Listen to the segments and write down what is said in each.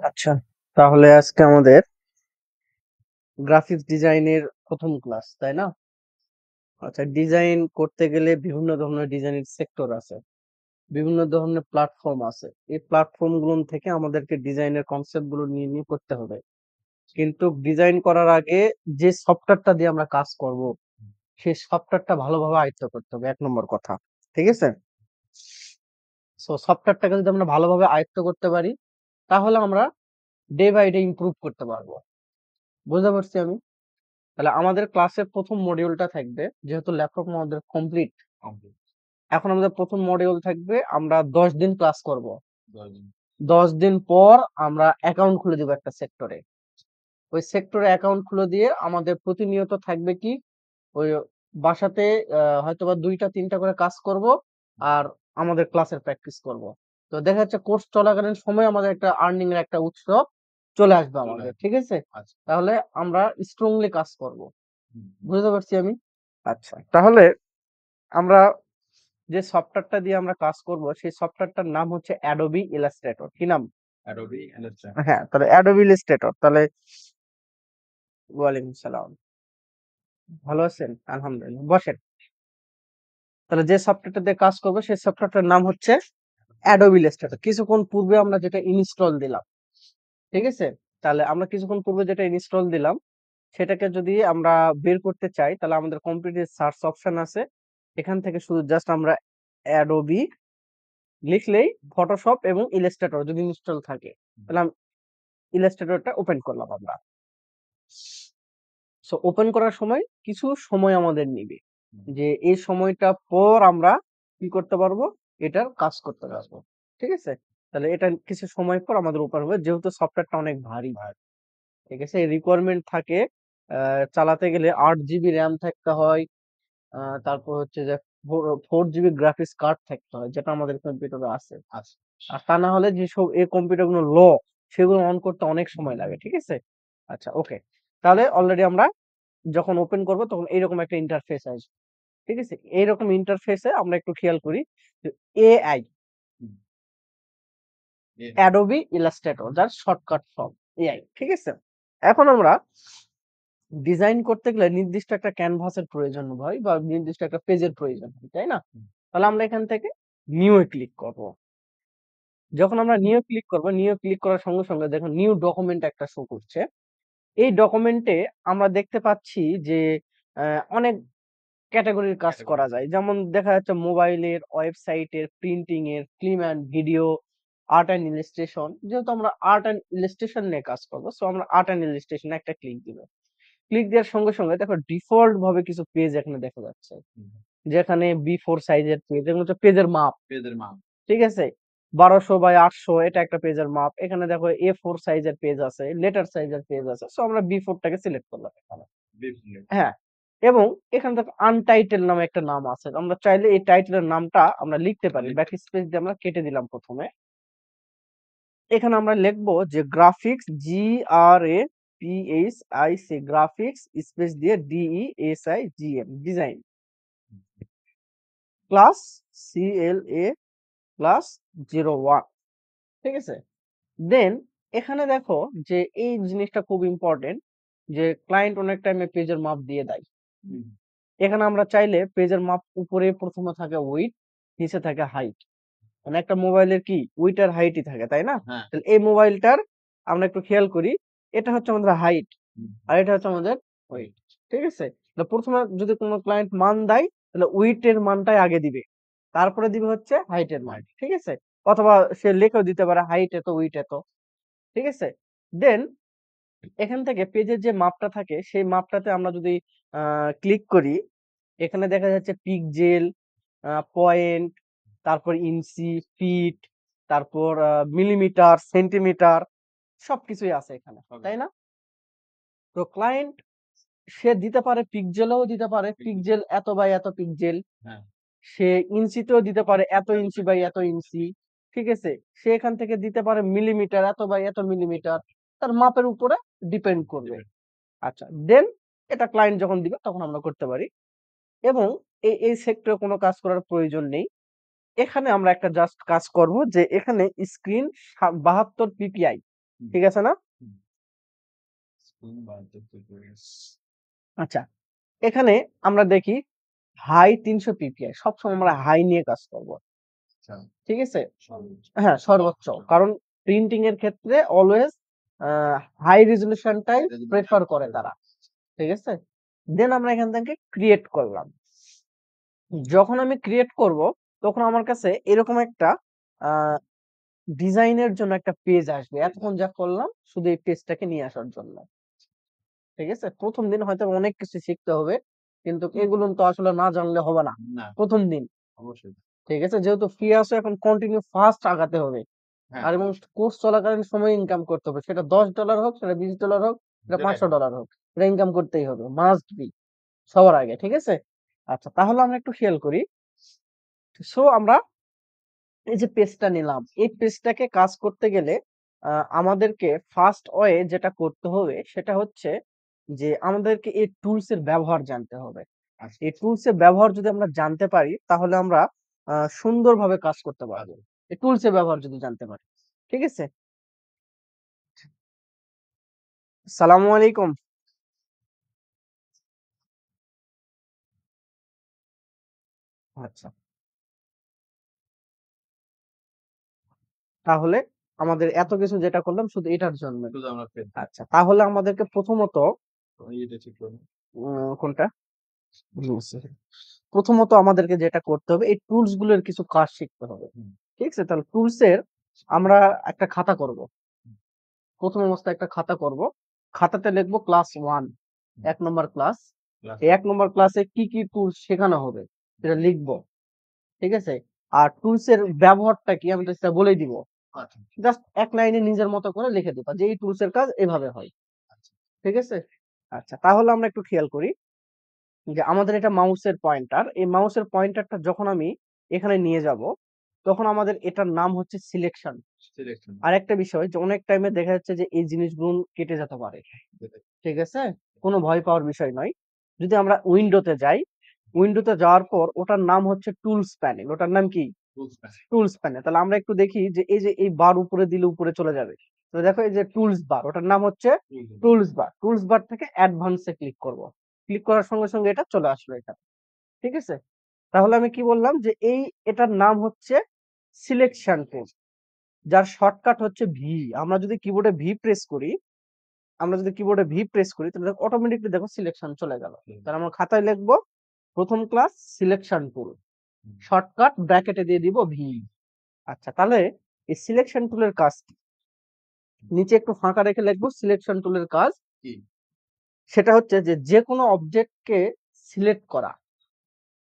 আচ্ছা, তাহলে আজকে আমাদের গ্রাফিক্স ডিজাইনের প্রথম ক্লাস, তাই না? আচ্ছা, ডিজাইন করতে গেলে বিভিন্ন ধরনের ডিজাইনের সেক্টর আছে, বিভিন্ন ধরনের প্ল্যাটফর্ম আছে। এই প্ল্যাটফর্ম গুলো থেকে আমাদেরকে ডিজাইনের কনসেপ্ট গুলো নিয়ে নিয়ে করতে হবে। কিন্তু ডিজাইন করার আগে যে সফটওয়্যারটা দিয়ে আমরা কাজ করব, সেই সফটওয়্যারটা ভালোভাবে আয়ত্ত করতে হবে, ১ নম্বর কথা। ঠিক আছে? সো সফটওয়্যারটাকে যদি আমরা ভালোভাবে আয়ত্ত করতে পারি, তাহলে আমরা ডে বাই ডে ইমপ্রুভ করতে পারবো। বুঝতে পারছি আমি? তাহলে আমাদের ক্লাসের প্রথম মডিউলটা থাকবে, যেহেতু ল্যাপটপ আমাদের কমপ্লিট, এখন আমাদের প্রথম মডিউল থাকবে, আমরা 10 দিন ক্লাস করব। 10 দিন পর আমরা অ্যাকাউন্ট খুলে দিব একটা সেক্টরে। ওই সেক্টরে অ্যাকাউন্ট খুলে দিয়ে আমাদের প্রতিনিয়ত থাকবে কি, ওই বাসাতে হয়তোবা 2টা 3টা করে কাজ করব, আর আমাদের ক্লাসের প্র্যাকটিস করব। তো দেখা যাচ্ছে কোর্স চলাকালীন সময় আমাদের একটা আর্নিং এর একটা উৎস চলে আসবে আমাদের। ঠিক আছে? তাহলে আমরা স্ট্রংলি কাজ করব। বুঝতে পারছি আমি? আচ্ছা, তাহলে আমরা যে সফটওয়্যারটা দিয়ে আমরা কাজ করব, সেই সফটওয়্যারটার নাম হচ্ছে Adobe Illustrator। কি নাম? হ্যাঁ, তাহলে Adobe Illustrator। তাহলে ওয়ালাইকুম সালাম। ভালো আছেন? আলহামদুলিল্লাহ। বসেন। তাহলে যে সফটওয়্যারটা দিয়ে কাজ করব, সেই সফটওয়্যারটার নাম হচ্ছে Adobe Illustrator। কিছুক্ষণ পূর্বে আমরা যেটা ইনস্টল দিলাম, ঠিক আছে? তাহলে আমরা কিছুক্ষণ পূর্বে যেটা ইনস্টল দিলাম, সেটাকে যদি আমরা বের করতে চাই, তাহলে আমাদের কম্পিউটার সার্চ অপশন আছে। এখান থেকে শুধু জাস্ট আমরা Adobe লিখলেই ফটোশপ এবং ইলাস্ট্রেটর যদি ইনস্টল থাকে, তাহলে ইলাস্ট্রেটরটা ওপেন করলাম আমরা। সো ওপেন করার সময় কিছু সময় আমাদের নিবে, যে এই সময়টা পর আমরা কি করতে পারবো, এটার কাজ করতে পারবো। ঠিক আছে? তাহলে এটা কিছু সময় পর আমাদের ওপেন হবে, যেহেতু সফটওয়্যারটা অনেক ভারী। ঠিক আছে? রিকোয়ারমেন্ট থাকে চালাতে গেলে 8 জিবি র্যাম থাকতে হয়, তারপর হচ্ছে যে 4 জিবি গ্রাফিক্স কার্ড থাকতে হয়, যেটা আমাদের কম্পিউটারে আছে। আর তা না হলে যেসব এই কম্পিউটার গুলো সেগুলো অন করতে অনেক সময় লাগে। ঠিক আছে? আচ্ছা, ওকে। তাহলে অলরেডি আমরা যখন ওপেন করব, তখন এইরকম একটা ইন্টারফেস আসবে। ঠিক আছে? এইরকম ইন্টারফেসে আমরা একটু খেয়াল করি, এআই, অ্যাডোবি ইলাস্ট্রেটর, যার শর্টকাট ফর্ম এআই। ঠিক আছে? এখন আমরা ডিজাইন করতে গেলে নির্দিষ্ট একটা ক্যানভাসের প্রয়োজন হয়, বা নির্দিষ্ট একটা পেজের প্রয়োজন হয়, তাই না? তাহলে আমরা এখান থেকে নিউ এ ক্লিক করব। যখন আমরা নিউ ক্লিক করব, নিউ ক্লিক করার সঙ্গে সঙ্গে দেখুন নিউ ডকুমেন্ট একটা শো করছে। এই ডকুমেন্টে আমরা দেখতে পাচ্ছি যে অনেক ক্যাটাগরির কাজ করা যায়। যেমন দেখা যাচ্ছে মোবাইলের, ওয়েবসাইটের, প্রিন্টিং এর, film and video, art and illustration. যেহেতু আমরা আর্ট অ্যান্ড ইলাস্ট্রেশন নিয়ে কাজ করব, সো আমরা আর্ট অ্যান্ড ইলাস্ট্রেশন একটা ক্লিক দিব। ক্লিক দেওয়ার সঙ্গে সঙ্গে দেখো ডিফল্ট ভাবে কিছু পেজ এখানে দেখা যাচ্ছে, যেখানে বি4 সাইজের পেজ, এগুলো হচ্ছে পেজের মাপ। ঠিক আছে? 1200 বাই 800 এটা একটা পেজের মাপ। এখানে দেখো A4 সাইজের পেজ আছে, লেটার সাইজের পেজ আছে। সো আমরা বি4 টাকে সিলেক্ট করলাম এখানে। হ্যাঁ, এবং এখানে দেখো আনটাইটেল নামে একটা নাম আছে। আমরা চাইলে এই টাইটেলের নামটা আমরা লিখতে পারি। ব্যাক স্পেস দিয়ে আমরা কেটে দিলাম প্রথমে। এখানে আমরা লিখবো যে গ্রাফিক্স, GRAPHIC, গ্রাফিক্স স্পেস দিয়ে DESIGN, ডিজাইন, প্লাস CLA+01। ঠিক আছে? দেন এখানে দেখো যে এই জিনিসটা খুব ইম্পর্টেন্ট, যে ক্লায়েন্ট অনেক টাইমে পেজের মাপ দিয়ে দেয়। এখানে আমরা চাইলে পেজের মাপ উপরে প্রথমে থাকে উইডথ, নিচে থাকে হাইট। মানে একটা মোবাইলের কি উইডথ আর হাইটই থাকে, তাই না? তাহলে এই মোবাইলটার আমরা একটু খেয়াল করি, এটা হচ্ছে আমাদের হাইট, আর এটা হচ্ছে আমাদের উইডথ। ঠিক আছে? তাহলে প্রথমে যদি কোনো ক্লায়েন্ট মান দেয়, তাহলে উইডথ এর মানটাই আগে দিবে, তারপরে দিবে হচ্ছে হাইট এর মান। ঠিক আছে? অথবা সে লিখেও দিতে পারে হাইট এত, উইডথ এত। ঠিক আছে? দেন এখান থেকে পেজের যে মাপটা থাকে, সেই মাপটাতে আমরা যদি ক্লিক করি, এখানে দেখা যাচ্ছে পিক্সেল, পয়েন্ট, তারপর ইঞ্চি, ফিট, তারপর মিলিমিটার, সেন্টিমিটার, সবকিছুই আছে এখানে, তাই না? তো ক্লায়েন্ট সে দিতে পারে পিক্সেলেও দিতে পারে, পিক্সেল এত বাই এত পিক্সেল। সে ইঞ্চিতেও দিতে পারে এত ইঞ্চি বাই এত ইঞ্চি। ঠিক আছে? সে এখান থেকে দিতে পারে মিলিমিটার, এত বাই এত মিলিমিটার। তার মাপের উপরে ডিপেন্ড করবে। আচ্ছা, দেন এটা ক্লায়েন্ট যখন দিবে তখন আমরা করতে পারি। এবং এই সেক্টরে কোনো কাজ করার প্রয়োজন নেই। এখানে আমরা একটা জাস্ট কাজ করব যে এখানে স্ক্রিন 72 পিপিআই, ঠিক আছে না? আচ্ছা, এখানে আমরা দেখি হাই 300 পিপিআই, সবসময় আমরা হাই নিয়ে কাজ করব, ঠিক আছে? হ্যাঁ, সর্বোচ্চ, কারণ প্রিন্টিং এর ক্ষেত্রে অলওয়েজ হাই রেজলিউশনটাই প্রেফার করে তারা, ঠিক আছে? দেন আমরা এখান থেকে ক্রিয়েট করলাম। যখন আমি ক্রিয়েট করব তখন আমার কাছে এরকম একটা ডিজাইনের জন্য একটা পেজ আসবে। এতক্ষণ যা করলাম শুধু এই পেজটাকে নিয়ে আসার জন্য, ঠিক আছে? প্রথম দিন হয়তো অনেক কিছু শিখতে হবে, কিন্তু এগুলো তো আসলে না জানলে হবে না প্রথম দিন, ঠিক আছে? যেহেতু ফ্রি আছো এখন কন্টিনিউ ফাস্ট আগাতে হবে, আর এবং কোর্স চলাকালীন সময় ইনকাম করতে হবে, সেটা $10 হোক, সেটা $20 হোক, সেটা $500 হোক, এটা ইনকাম করতেই হবে, মাস্ট বি, সবার আগে, ঠিক আছে? আচ্ছা, তাহলে আমরা একটু খেয়াল করি। সো আমরা এই যে পেজটা নিলাম, এই পেজটাকে কাজ করতে গেলে আমাদেরকে ফার্স্ট ওয়ে যেটা করতে হবে সেটা হচ্ছে যে আমাদেরকে এই টুলস এর ব্যবহার জানতে হবে। এই টুলস এর ব্যবহার যদি আমরা জানতে পারি তাহলে আমরা সুন্দরভাবে কাজ করতে পারবো। এই টুলস এর ব্যবহার যদি জানতে পারি, ঠিক আছে? সালামু আলাইকুম। আচ্ছা, তাহলে আমাদের এত কিছু যেটা করলাম শুধু এটার জন্য। আচ্ছা, তাহলে আমাদেরকে প্রথমত কোনটা? বুঝছি। প্রথমত আমাদেরকে যেটা করতে হবে এই টুলস গুলোর কিছু কাজ শিখতে হবে, ঠিক আছে? তাহলে টুলস এর আমরা একটা খাতা করব, প্রথম অবস্থায় একটা খাতা করব, খাতাতে লিখবো ক্লাস 1, 1 নম্বর ক্লাস। এই 1 নম্বর ক্লাসে কি কি টুলস শেখানো হবে সেটা লিখবো, ঠিক আছে? আর টুলস এর ব্যবহারটা কি আমি তো সেটা বলে দিব, জাস্ট এক লাইনে নিজের মতো করে লিখে দিবা যে এই টুলস এর কাজ এভাবে হয়, ঠিক আছে? আচ্ছা, তাহলে আমরা একটু খেয়াল করি যে আমাদের এটা মাউসের পয়েন্টার, এই মাউসের পয়েন্টারটা যখন আমি এখানে নিয়ে যাব তখন আমাদের এটার নাম হচ্ছে সিলেকশন। আর একটা বিষয় যে অনেক টাইমে দেখা যাচ্ছে যে এই জিনিসগুলো কেটে যেতে পারে, ঠিক আছে? কোনো ভয় পাওয়ার বিষয় নয়। যদি আমরা উইন্ডোতে যাই, উইন্ডোতে যাওয়ার পর ওটার নাম হচ্ছে টুলস প্যানেল। ওটার নাম কি? Tools panel. তাহলে আমরা একটু দেখি যে এই বার উপরে দিলে উপরে চলে যাবে। তো দেখো এই যে টুলস বার, ওটার নাম হচ্ছে টুলস বার। টুলস বার থেকে অ্যাডভান্সে ক্লিক করব। ক্লিক করার সঙ্গে সঙ্গে এটা চলে আসলো এখানে, ঠিক আছে? তাহলে আমি কি বললাম যে এটার নাম হচ্ছে সিলেকশন টুল, যার শর্টকাট হচ্ছে ভি। আমরা যদি কিবোর্ডে ভি প্রেস করি, তাহলে অটোমেটিকলি দেখো সিলেকশন চলে গেল। তাহলে আমরা খাতায় লিখবো প্রথম ক্লাস সিলেকশন টুল, শর্টকাট ব্র্যাকেটে দিয়ে দিব ভি। আচ্ছা, তাহলে এই সিলেকশন টুলের কাজ কি? নিচে একটু ফাঁকা রেখে লিখবো সিলেকশন টুলের কাজ কি। সেটা হচ্ছে যে যেকোনো অবজেক্টকে সিলেক্ট করা,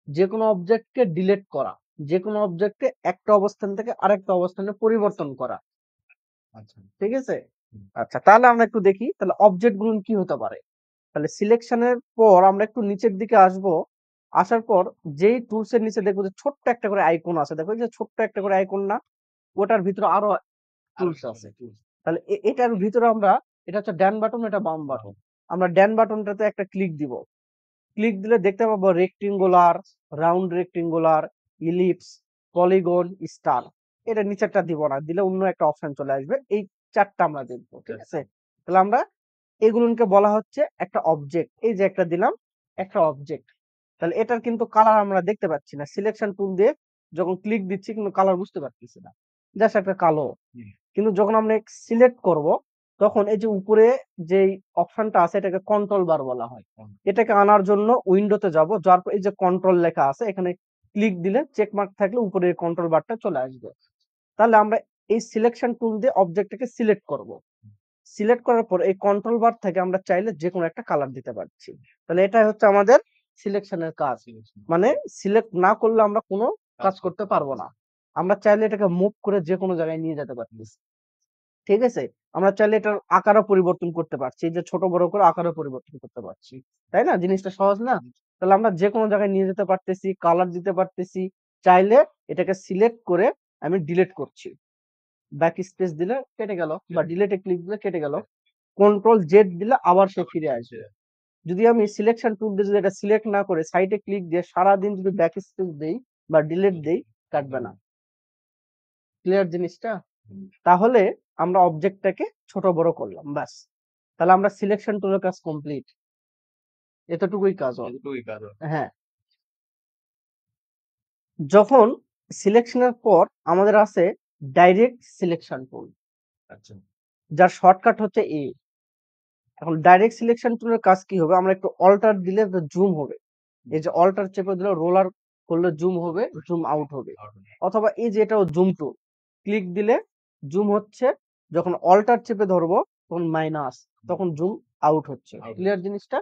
যেকোনো অবজেক্টকে ডিলিট করা, যেকোনো অবজেক্টকে একটা অবস্থান থেকে আরেকটা অবস্থানে পরিবর্তন করা, ঠিক আছে? আচ্ছা, তাহলে আমরা একটু দেখি তাহলে অবজেক্ট গুলো কি হতে পারে। তাহলে সিলেকশনের পর আমরা একটু নিচের দিকে আসব, আসার পর যেই টুলস এর নিচে দেখবো যে ছোট্ট একটা করে আইকন আছে, দেখো এই যে ছোট্ট একটা করে আইকন না, ওটার ভিতরে আরো টুলস আছে। তাহলে এটার ভিতরে আমরা, এটা হচ্ছে ডান বাটন, এটা বাম বাটন, আমরা ডান বাটনটাতে একটা ক্লিক দিব। ক্লিক দিলে দেখতে পাবো rectangular, round rectangular, ellipse, polygon, star. এটা নিচেরটা দিব না, দিলে অন্য একটা অপশন চলে আসবে। এই চারটা আমরা দেখবো, ঠিক আছে? তাহলে আমরা এগুলোকে বলা হচ্ছে একটা অবজেক্ট। এই যে একটা দিলাম, একটা অবজেক্ট। তাহলে এটার কিন্তু কালার আমরা দেখতে পাচ্ছি না, সিলেকশন টুল দিয়ে যখন ক্লিক দিচ্ছি কিন্তু কালার বুঝতে পারতেছি না, জাস্ট একটা কালো। কিন্তু যখন আমরা সিলেক্ট করব তখন এই যে উপরে যে অপশনটা আছে এটাকে কন্ট্রোল বার বলা হয়। এটাকে আনার জন্য উইন্ডোতে যাব, যার পর এই যে কন্ট্রোল লেখা আছে এখানে ক্লিক দিলে চেক মার্ক থাকলে উপরে কন্ট্রোল বারটা চলে আসবে। তাহলে আমরা এই সিলেকশন টুল দিয়ে অবজেক্টটাকে সিলেক্ট করব। সিলেক্ট করার পর এই কন্ট্রোল বার থেকে আমরা চাইলে যে কোনো একটা কালার দিতে পারছি। তাহলে এটাই হচ্ছে আমাদের সিলেকশনের কাজ। মানে সিলেক্ট না করলে আমরা কোনো কাজ করতে পারবো না। আমরা চাইলে এটাকে মুভ করে যে কোনো জায়গায় নিয়ে যেতে পারতেছি, ঠিক আছে? আমরা চাইলে এটার আকারও পরিবর্তন করতে পারছি, এই যে ছোট বড় করে আকারও পরিবর্তন করতে পারছি, তাই না? জিনিসটা সহজ না? তাহলে আমরা যে কোনো জায়গায় নিয়ে যেতে পারতেছি, কালার দিতে পারতেছি। চাইলে এটাকে সিলেক্ট করে আমি ডিলিট করছি, ব্যাক স্পেস দিলে কেটে গেল, বা ডিলিটে ক্লিক দিলে কেটে গেল, কন্ট্রোল জেড দিলে আবার সে ফিরে আসবে। যদি আমি সিলেকশন টুল দিয়ে যদি এটা সিলেক্ট না করে সাইডে ক্লিক দিয়ে সারাদিন যদি ব্যাক স্পেস দেই বা ডিলিট দেই কাটবে না। ক্লিয়ার জিনিসটা? তাহলে আমরা অবজেক্টটাকে ছোট বড় করলাম, ব্যাস। তাহলে আমরা সিলেকশন টুলের কাজ কমপ্লিট। এতটুকুই কাজ হবে। হ্যাঁ, যখন সিলেকশনের পর আমাদের আছে ডাইরেক্ট সিলেকশন টুল, আচ্ছা, যার শর্টকাট হচ্ছে এ। এখন ডাইরেক্ট সিলেকশন টুলের কাজ কি হবে? আমরা একটু অল্টার দিলে জুম হবে। এই যে অল্টার চেপে দিলে, রোলার করলে জুম হবে, জুম আউট হবে। অথবা এই যে এটাও জুম টুল, ক্লিক দিলে জুম হচ্ছে, যখন অল্টার চেপে ধরবো তখন মাইনাস, তখন জুম আউট হচ্ছে। ক্লিয়ার জিনিসটা?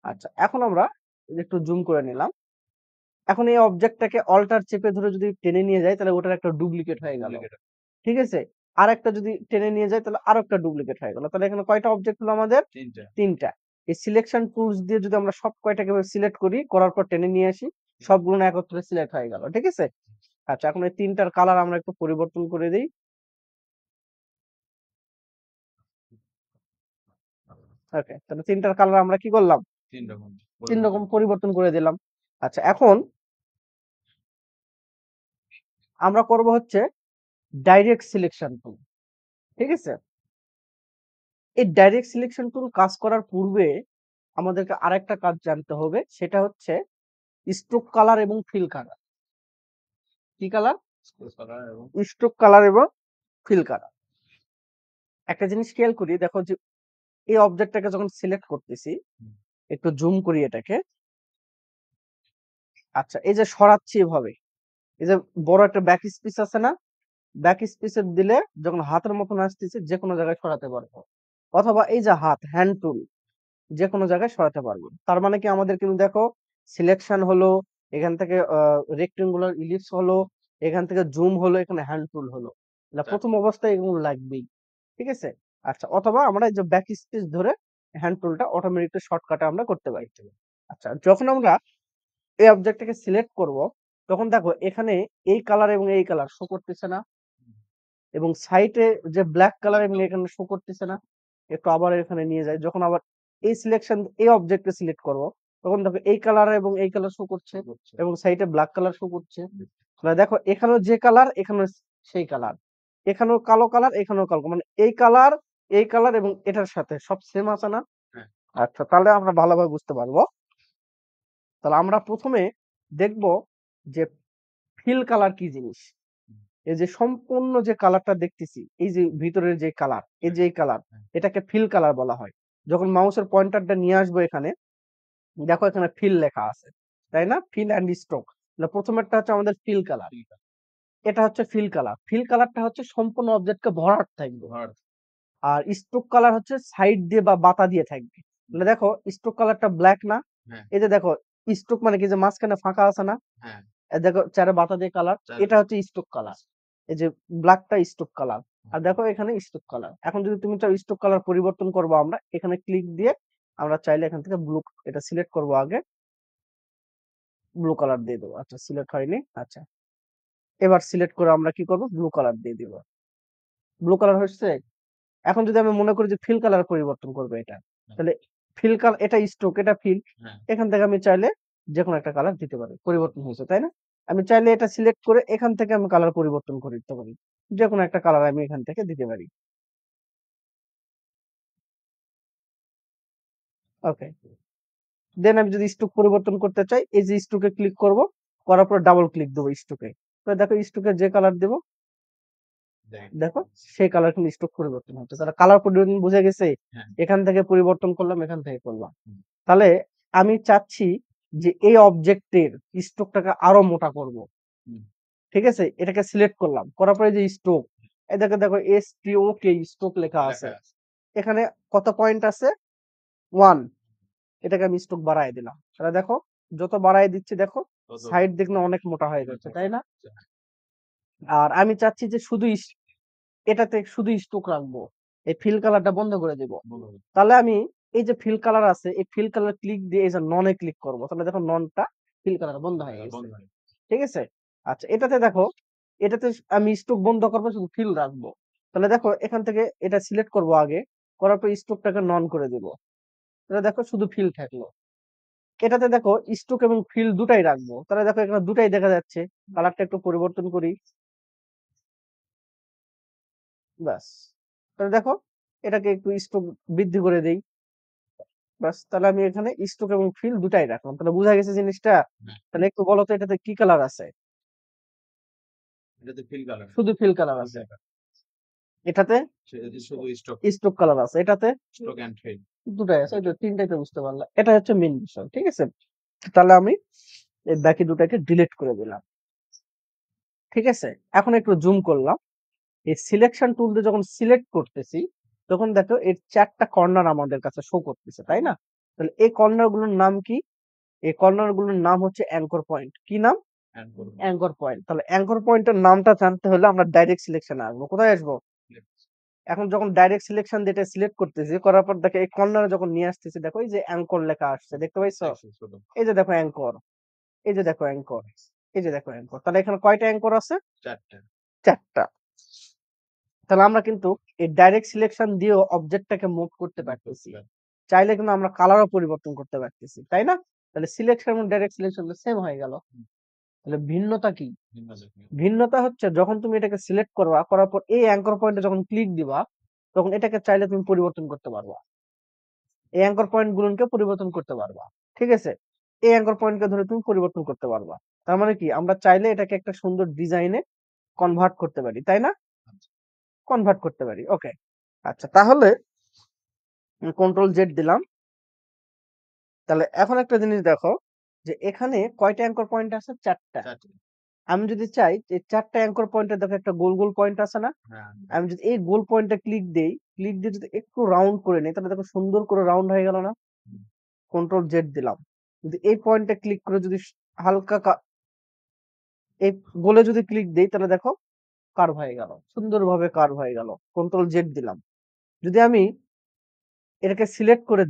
আচ্ছা, এখন আমরা একটু জুম করে নিলাম। এখন এই অবজেক্টটাকে অল্টার চেপে ধরে যদি টেনে নিয়ে যায়, তাহলে ওটার একটা ডুপ্লিকেট হয়ে গেল। ঠিক আছে, আর একটা যদি টেনে নিয়ে যায়, তাহলে আরো একটা ডুপ্লিকেট হয়ে গেল। তাহলে এখানে কয়টা অবজেক্ট হলো আমাদের? তিনটা। এই সিলেকশন টুলস দিয়ে যদি আমরা সব কয়টাকে সিলেক্ট করি, করার পর টেনে নিয়ে আসি, সবগুলো না একত্রে সিলেক্ট হয়ে গেল। ঠিক আছে, আচ্ছা, এখন এই তিনটার কালার আমরা একটু পরিবর্তন করে দিই। ওকে, তাহলে তিনটার কালার আমরা কি করলাম? তিন রকম পরিবর্তন করে দিলাম। আচ্ছা, এখন আমরা করব হচ্ছে ডাইরেক্ট সিলেকশন টুল। ঠিক আছে, এই ডাইরেক্ট সিলেকশন টুল কাজ করার পূর্বে আমাদেরকে আরেকটা কাজ জানতে হবে, সেটা হচ্ছে স্ট্রোক কালার এবং ফিল কালার। কি কালার? স্ট্রোক কালার এবং ফিল কালার। একটা জিনিস খেয়াল করি, দেখো যে এই অবজেক্টটাকে যখন সিলেক্ট করতেছি, একটু জুম করি এটাকে। আচ্ছা, এই যে সরাচ্ছি এভাবে, এই যে বড় একটা ব্যাক স্পেস আছে না, ব্যাক স্পেসে দিলে যখন হাতের মতন আসতেছে, যে কোনো জায়গায় সরাতে পারবো। অথবা এই যে হাত, হ্যান্ড টুল, যে কোনো জায়গায় সরাতে পারবো। তার মানে কি আমাদের কিন্তু দেখো সিলেকশন হলো, এখান থেকে রেক্টেঙ্গুলার ইলিপস হলো, এখান থেকে জুম হলো, এখানে হ্যান্ড টুল হলো। প্রথম অবস্থায় এগুলো লাগবেই। ঠিক আছে, আচ্ছা, অথবা আমরা এই যে ব্যাক স্পেস ধরে হ্যান্ড টুলটা অটোমেটিক শর্টকাটে আমরা করতে পারি। আচ্ছা, যখন আমরা এই অবজেক্টটাকে সিলেক্ট করব, তখন দেখো এখানে এই কালার এবং এই কালার শো করতেছে না, এবং সাইডে যে ব্ল্যাক কালার এবং এখানে শো করতেছে না। একটু আবার এখানে নিয়ে যায়, যখন আবার এই সিলেকশন এই অবজেক্টকে সিলেক্ট করব, তখন দেখো এই কালার এবং এই কালার শো করছে, এবং সাইডে ব্ল্যাক কালার শো করছে। তাহলে দেখো এখানেও যে কালার, এখানেও সেই কালার, এখানেও কালো কালার, এখানেও কালো, মানে এই কালার, এই কালার এবং এটার সাথে সব সেম আছে না? আচ্ছা, তাহলে আমরা ভালোভাবে বুঝতে পারবো। তাহলে আমরা প্রথমে দেখব যে ফিল কালার কি জিনিস। এই যে সম্পূর্ণ যে কালারটা দেখতেছি, এই যে ভিতরের যে কালার, এই যে কালার, এটাকে ফিল কালার বলা হয়। যখন মাউসের পয়েন্টারটা নিয়ে আসবো এখানে, দেখো এখানে ফিল লেখা আছে, তাই না? Feel and stroke. প্রথমেরটা হচ্ছে আমাদের ফিল কালার, এটা হচ্ছে ফিল কালার। ফিল কালারটা হচ্ছে সম্পূর্ণ অবজেক্টকে ভরাট থাকবে, আর স্ট্রোক কালার হচ্ছে সাইড দিয়ে বা বাতা দিয়ে থাকবে। মানে দেখো স্ট্রোক কালারটা ব্ল্যাক না, এই যে দেখো স্ট্রোক মানে কি, যে মাঝখানে ফাঁকা আছে না, দেখো চারে বাতা দিয়ে কালার, এটা হচ্ছে স্ট্রোক কালার। এই যে ব্ল্যাকটা স্ট্রোক কালার, আর দেখো এখানে স্ট্রোক কালার। এখন যদি তুমি চাও স্ট্রোক কালার পরিবর্তন করবো, আমরা এখানে ক্লিক দিয়ে আমরা চাইলে এখান থেকে ব্লু, এটা সিলেক্ট করবো আগে, ব্লু কালার দিয়ে দেবো। আচ্ছা, সিলেক্ট হয়নি। আচ্ছা, এবার সিলেক্ট করে আমরা কি করবো, ব্লু কালার দিয়ে দিব। ব্লু কালার হচ্ছে। এখন যদি আমি মনে করি যে ফিল কালার পরিবর্তন করবো এটা, তাহলে ফিল কালার, এটা স্ট্রোক, এটা ফিল, এখান থেকে আমি চাইলে যে কোনো একটা কালার দিতে পারি। পরিবর্তন হয়েছে, তাই না? আমি চাইলে এটা সিলেক্ট করে এখান থেকে আমি কালার পরিবর্তন করে দিতে পারি, যে কোনো একটা কালার আমি এখান থেকে দিতে পারি। ওকে, দেন আমি যদি স্ট্রোক পরিবর্তন করতে চাই, এই যে স্ট্রোকে ক্লিক করব, করার পর ডাবল ক্লিক দেবো স্ট্রোকে, তো দেখো স্ট্রোকে যে কালার দেবো, দেখো সেই কালার কিন্তু স্ট্রোক পরিবর্তন হচ্ছে। তাহলে কালার পরিবর্তন বুঝে গেছে, এখান থেকে পরিবর্তন করলাম, এখান থেকে করলাম। তাহলে আমি চাচ্ছি যে এই অবজেক্টের স্ট্রোকটাকে আরো মোটা করব। ঠিক আছে, এটাকে সিলেক্ট করলাম, করার পরে যে স্ট্রোক, এই দেখো দেখো STOK স্ট্রোক লেখা আছে, এখানে কত পয়েন্ট আছে? 1। এটাকে আমি স্ট্রোক বাড়ায় দিলাম। তাহলে দেখো যত বাড়ায় দিচ্ছি, দেখো সাইড দেখলে অনেক মোটা হয়ে যাচ্ছে, তাই না? আর আমি চাচ্ছি যে শুধু এটাতে শুধু স্ট্রোক রাখবো, এই ফিল কালারটা বন্ধ করে দেব। তাহলে আমি এই যে ফিল কালার আছে, এই ফিল কালার ক্লিক দিয়ে এই যে ননে ক্লিক করব, তাহলে দেখো ননটা ফিল কালার বন্ধ হয়ে গেছে। ঠিক আছে, আচ্ছা, এটাতে দেখো, এটাতে আমি স্ট্রোক বন্ধ করবো, শুধু ফিল রাখবো। তাহলে দেখো এখান থেকে এটা সিলেক্ট করব আগে, করার পর স্ট্রোকটাকে নন করে দেব, তাহলে দেখো শুধু ফিল থাকলো। এটাতে দেখো স্ট্রোক এবং ফিল দুটাই রাখবো, তাহলে দেখো এখানে দুটাই দেখা যাচ্ছে। কালারটা একটু পরিবর্তন করি, ব্যাস। তাহলে দেখো এটাকে একটু স্ট্রোক বৃদ্ধি করে দেই, ব্যাস। তাহলে আমি এখানে স্ট্রোক এবং ফিল দুটাই রাখলাম, তাহলে বোঝা গেছে জিনিসটা। তাহলে একটু বলো তো এটাতে কি কালার আছে? এটাতে ফিল কালার, শুধু ফিল কালার আছে। এটাতে সেটাতে শুধু স্টক স্ট্রোক কালার আছে। এটাতে স্টক এন্ড ফেড দুটাই আছে, ওই তো তিনটাই তো বুঝতে পারলাম। এটা হচ্ছে মেইন বিষয়, ঠিক আছে। তাহলে আমি এই বাকি দুটাকে ডিলিট করে দিলাম, ঠিক আছে। এখন একটু জুম করলাম, এই সিলেকশন টুল দিয়ে যখন সিলেক্ট করতেছি তখন দেখো এর 4টা কর্নার আমাদের কাছে শো করতেছে, তাই না? তাহলে এই কর্নার গুলোর নাম কি? এই কর্নার গুলোর নাম হচ্ছে অ্যাঙ্কর পয়েন্ট। কি নাম? এন্ড করব। Anchor point. তাহলে অ্যাঙ্কর পয়েন্টের নামটা জানতে হলে আমরা ডাইরেক্ট সিলেকশনে আসবো। কোথায় আসবো? এখন যখন ডাইরেক্ট সিলেকশন দিয়ে এটা সিলেক্ট করতেছি, করার পর দেখো এই কর্নারে যখন নিয়ে আসতেছি, দেখো এই যে অ্যাঙ্কর লেখা আসছে, দেখতে পাইছো? এই যে দেখো অ্যাঙ্কর, এই যে দেখো অ্যাঙ্কর, এই যে দেখো অ্যাঙ্কর। তাহলে এখানে কয়টা অ্যাঙ্কর আছে? 4টা। 4টা। তাহলে আমরা কিন্তু এই ডাইরেক্ট সিলেকশন দিয়েও অবজেক্টটাকে মুভ করতে পারতেছি। চাইলে কিন্তু আমরা কালারও পরিবর্তন করতে পারতেছি, তাই না? তাহলে সিলেকশন এবং ডাইরেক্ট সিলেকশন সেম হয়ে গেল। তাহলে ভিন্নতা কি? ভিন্নতা হচ্ছে যখন তুমি এটাকে সিলেক্ট করবা, করার পর এই অ্যাঙ্কর পয়েন্টে যখন ক্লিক দিবা, তখন এটাকে চাইলে তুমি পরিবর্তন করতে পারবা। এই অ্যাঙ্কর পয়েন্ট গুলোকে পরিবর্তন করতে পারবা, ঠিক আছে। এই অ্যাঙ্কর পয়েন্টকে ধরে তুমি পরিবর্তন করতে পারবা। তার মানে কি, আমরা চাইলে এটাকে একটা সুন্দর ডিজাইনে কনভার্ট করতে পারি, তাই না? কনভার্ট করতে পারি, ওকে। আচ্ছা, তাহলে কন্ট্রোল জেড দিলাম। তাহলে এখন একটা জিনিস দেখো, যে এখানে কয়টা অ্যাঙ্কর পয়েন্ট আছে? 4টা। আমি যদি চাই যে 4টা অ্যাঙ্কর পয়েন্টে দেখো একটা গোল গোল পয়েন্ট আছে না? আমি যদি এই গোল পয়েন্টে ক্লিক দেই, ক্লিক দিয়ে যদি একটু রাউন্ড করে নেই, তাহলে দেখো সুন্দর করে রাউন্ড হয়ে গেল না? কন্ট্রোল জেড দিলাম। যদি এই পয়েন্টে ক্লিক করে যদি হালকা এই গোলে যদি ক্লিক দেই, তাহলে দেখো কার্ভ হয়ে গেল, সুন্দরভাবে কার্ভ হয়ে গেল। কন্ট্রোল জেড দিলাম। যদি আমি এটাকে সিলেক্ট করে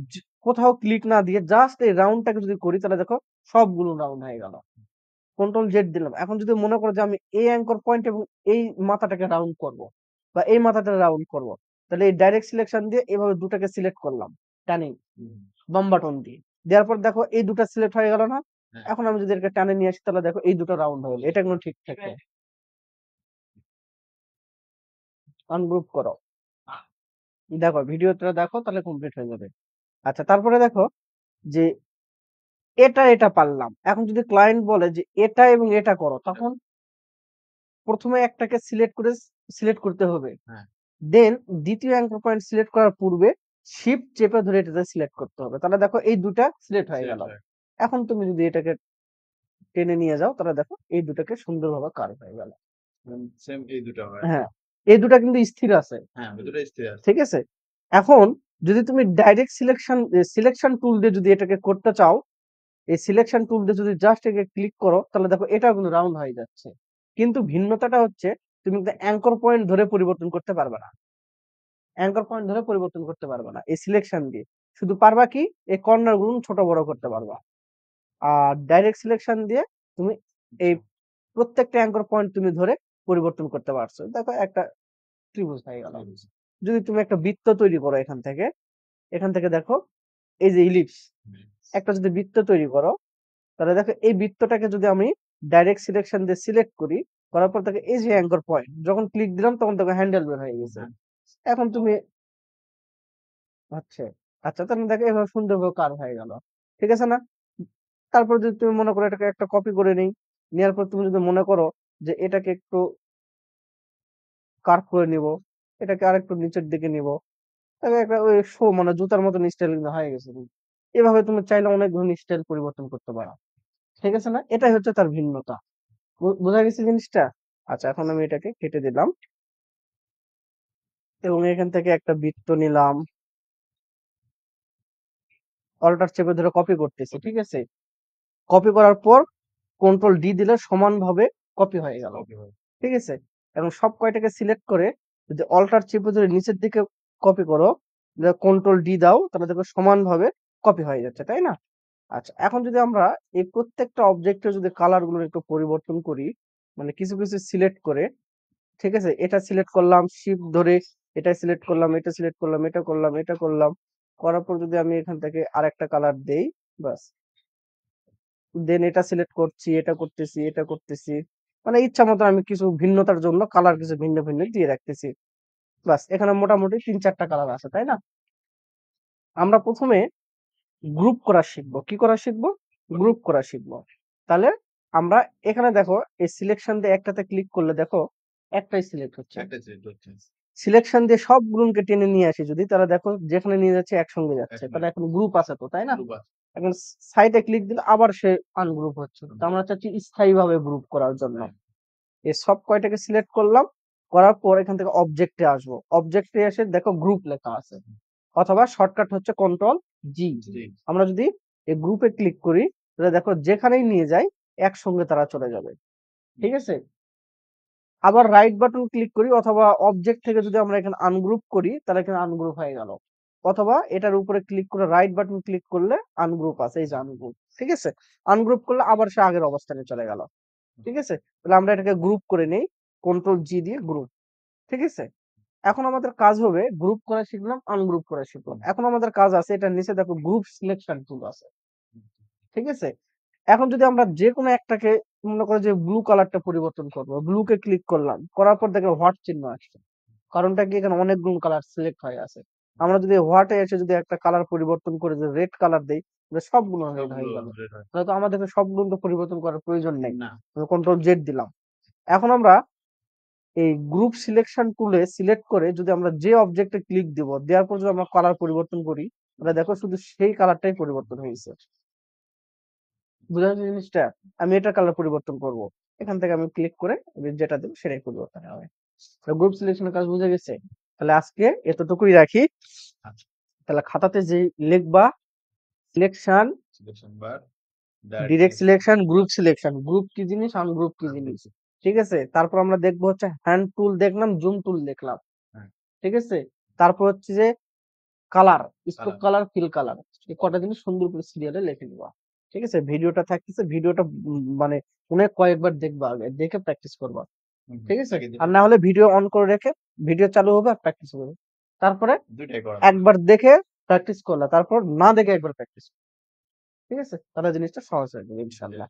কোথাও ক্লিক না দিয়ে জাস্ট এই রাউন্ডটাকে যদি করি, তাহলে দেখো সবগুলো রাউন্ড হয়ে গেল। কন্ট্রোল জেড দিলাম। এখন যদি মনে করো যে আমি এই অ্যাঙ্কর পয়েন্ট এবং এই মাথাটাকে রাউন্ড করব, বা এই মাথাটা রাউন্ড করব, তাহলে এই ডাইরেক্ট সিলেকশন দিয়ে এভাবে দুটাকে সিলেক্ট করলাম টানি, বাম বাটন দিয়ে দেওয়ার পর দেখো এই দুটা সিলেক্ট হয়ে গেল না? এখন আমি যদি এটাকে টানে নিয়ে আসি, তাহলে দেখো এই দুটো রাউন্ড হয়ে গেল। এটা কিন্তু ঠিক থাকে। আনগ্রুপ করো, দেখো ভিডিওটা দেখো, তাহলে কমপ্লিট হয়ে যাবে। আচ্ছা, তারপরে দেখো যে এটা পারলাম। এখন যদি ক্লায়েন্ট বলে যে এটা এবং এটা করো, তখন প্রথমে একটাকে সিলেক্ট করতে হবে। দেন দ্বিতীয় অ্যাঙ্কর পয়েন্ট সিলেক্ট করার পূর্বে শিফট চেপে ধরে এটাতে সিলেক্ট করতে হবে। তাহলে দেখো এই দুটা সিলেক্ট হয়ে গেল। এখন তুমি যদি এটাকে টেনে নিয়ে যাও, তাহলে দেখো এই দুটাকে সুন্দরভাবে কার্ভ হয়ে গেল। সেম এই দুটো হয়। হ্যাঁ, এই দুটা কিন্তু স্থির আছে, হ্যাঁ, দুটোই স্থির আছে। ঠিক আছে। এখন যদি তুমি ডাইরেক্ট সিলেকশন টুল দিয়ে যদি এটাকে করতে চাও, এই সিলেকশন টুল দিয়ে যদি জাস্ট একে ক্লিক করো, তাহলে দেখো এটাও কিন্তু রাউন্ড হয়ে যাচ্ছে। কিন্তু ভিন্নতাটা হচ্ছে তুমি কিন্তু অ্যাঙ্কর পয়েন্ট ধরে পরিবর্তন করতে পারবে না। অ্যাঙ্কর পয়েন্ট ধরে পরিবর্তন করতে পারবে না এই সিলেকশন দিয়ে। শুধু পারবা কি, এই কর্নার গুলো ছোট বড় করতে পারবা। আর ডাইরেক্ট সিলেকশন দিয়ে তুমি এই প্রত্যেকটা অ্যাঙ্কর পয়েন্ট তুমি ধরে পরিবর্তন করতে পারছো। দেখো একটা ত্রিভুজ হয়ে গেল। যদি তুমি একটা বৃত্ত তৈরি করো এখান থেকে দেখো এই যে ইলিপস, একটা যদি বৃত্ত তৈরি করো, তাহলে দেখো এই বৃত্তটাকে যদি আমি ডাইরেক্ট সিলেকশন দিয়ে সিলেক্ট করি, করার পর দেখো এই যে অ্যাঙ্কর পয়েন্ট, যখন ক্লিক দিলাম তখন দেখো হ্যান্ডেল বের হয়ে গেছে। এখন তুমি আচ্ছা, আচ্ছা, তাহলে দেখো এভাবে সুন্দরভাবে কার্ভ হয়ে গেল, ঠিক আছে না? তারপর যদি তুমি মনে করো এটাকে একটা কপি করে নেই, নেওয়ার পর তুমি যদি মনে করো যে এটাকে একটু কার্ভ করে নিব, এটাকে আরেকটু নিচের দিকে নিব, তাহলে একটা ওই মানে জুতার মতন স্টাইল কিন্তু হয়ে গেছে। এভাবে তুমি চাইলে অনেক ধরনের স্টাইল পরিবর্তন করতে পারো, ঠিক আছে না? এটাই হচ্ছে তার ভিন্নতা। বোঝা গেছে জিনিসটা? আচ্ছা, এখন আমি এটাকে কেটে দিলাম এবং এখান থেকে একটা বৃত্ত নিলাম, অল্টার চেপে ধরে কপি করতেছি, ঠিক আছে। কপি করার পর কন্ট্রোল ডি দিলে সমানভাবে কপি হয়ে গেল, ঠিক আছে। এবং সব কয়টাকে সিলেক্ট করে যদি অল্টার চেপে ধরে নিচের দিকে কপি করো, কন্ট্রোল ডি দাও, তাহলে দেখো সমানভাবে কপি হয়ে যাচ্ছে, তাই না? আচ্ছা, এখন যদি আমরা এই প্রত্যেকটা অবজেক্টের যদি কালার গুলো একটু পরিবর্তন করি, মানে কিছু কিছু সিলেক্ট করে, ঠিক আছে, এটা সিলেক্ট করলাম শিফট ধরে, এটা সিলেক্ট করলাম, এটা সিলেক্ট করলাম, এটা করলাম, এটা করলাম, করার পর যদি আমি এখান থেকে আরেকটা কালার দেই, বাস। দেন এটা সিলেক্ট করছি, এটা করতেছি, এটা করতেছি। মানে ইচ্ছা মতো আমি কিছু ভিন্নতার জন্য কালার কিছু ভিন্ন ভিন্ন দিয়ে রাখতেছি। বাস এখানে মোটামুটি ৩-৪টা কালার আছে, তাই না? আমরা প্রথমে গ্রুপ করা শিখবো। কি করা শিখবো? গ্রুপ করা শিখবো। তাহলে আমরা এখানে দেখো এই সিলেকশন দিয়ে একটাতে ক্লিক করলে দেখো একটাই সিলেক্ট হচ্ছে। একটা সিলেক্ট হচ্ছে। সিলেকশন দিয়ে সবগুলোকে টেনে নিয়ে আসি যদি, তাহলে দেখো যেখানে নিয়ে যাচ্ছে একসঙ্গে যাচ্ছে। একসঙ্গে। তাহলে এখন গ্রুপ আছে তো, তাই না? গ্রুপ আছে। এখন সাইডে ক্লিক দিলে আবার সে আনগ্রুপ হচ্ছে। তো আমরা চাচ্ছি স্থায়ীভাবে গ্রুপ করার জন্য। এই সব কয়টাকে সিলেক্ট করলাম, করার পর এখান থেকে অবজেক্টে আসবো। অবজেক্টে এসে দেখো গ্রুপ লেখা আছে, অথবা শর্টকাট হচ্ছে কন্ট্রোল জি। জি। আমরা যদি এই গ্রুপে ক্লিক করি তাহলে দেখো যেখানেই নিয়ে যাই একসঙ্গে তারা চলে যাবে। ঠিক আছে? আবার রাইট বাটন ক্লিক করি, অথবা অবজেক্ট থেকে যদি আমরা এখানে আনগ্রুপ করি তাহলে এখানে আনগ্রুপ হয়ে গেল। অথবা এটার উপরে ক্লিক করে রাইট বাটন ক্লিক করলে আনগ্রুপ আছে, এই যে আনগ্রুপ। ঠিক আছে? আনগ্রুপ করলে আবার সে আগের অবস্থানে চলে গেল। ঠিক আছে? তাহলে আমরা এটাকে গ্রুপ করে নেই, কন্ট্রোল জি দিয়ে গ্রুপ। ঠিক আছে? এখন আমাদের কাজ হবে গ্রুপ করা শিখলাম, আনগ্রুপ করা শিখলাম। এখন আমাদের কাজ আছে এটার নিচে দেখো গ্রুপ সিলেকশন টুল আছে। ঠিক আছে? এখন যদি আমরা যেকোনো একটাকে, মনে করো যে ব্লু কালারটা পরিবর্তন করব, ব্লু কে ক্লিক করলাম, করার পর দেখো হোয়াট চিহ্ন আসছে। কারণটা কি, এখানে অনেকগুলো কালার সিলেক্ট হয়ে আছে। আমরা যদি হোয়াটে এসে যদি একটা কালার পরিবর্তন করে যদি রেড কালার দেই, তাহলে সবগুলো রেড হয়ে গেল। তাহলে তো আমাদেরকে সবগুলো তো পরিবর্তন করার প্রয়োজন নেই। না। কন্ট্রোল জেড দিলাম। এখন আমরা এই গ্রুপ সিলেকশন টুলে সিলেক্ট করে যদি আমরা যে অবজেক্টে ক্লিক দিব, দেওয়ার পর যদি আমরা কালার পরিবর্তন করি, তাহলে দেখো শুধু সেই কালারটাই পরিবর্তন হয়েছে। বুঝা যাচ্ছে জিনিসটা? আমি এটা কালার পরিবর্তন করব, এখান থেকে আমি ক্লিক করে আমি যেটা দেব সেটাই পরিবর্তন হবে। তো গ্রুপ সিলেকশনের কাজ বুঝে গেছে? তাহলে আজকে এতটুকুই রাখি। আচ্ছা। তাহলে খাতাতে যে লিখবা selection, selection bar, direct selection, group selection, group কি জিনিস, আনগ্রুপ কি জিনিস। ঠিক আছে? তারপর আমরা দেখবো হচ্ছে হ্যান্ড টুল দেখলাম, জুম টুল দেখলাম। হ্যাঁ। ঠিক আছে? তারপর হচ্ছে যে colour, stroke colour. Colour, fill colour, এই কটা জিনিস সুন্দর করে সিরিয়ালে লিখে নিবা। ঠিক আছে? ভিডিওটা থাকতেছে, ভিডিওটা মানে অনেক কয়েকবার দেখবা, আগে দেখে প্র্যাকটিস করবা। ঠিক আছে? আর না হলে ভিডিও অন করে রেখে ভিডিও চালু হবে আর প্র্যাকটিস করবে। তারপরে দুইটাই করা। একবার দেখে প্র্যাকটিস করলা, তারপর না দেখে একবার প্র্যাকটিস। ঠিক আছে? তাহলে জিনিসটা সহজ হয়ে যাবে ইনশাআল্লাহ।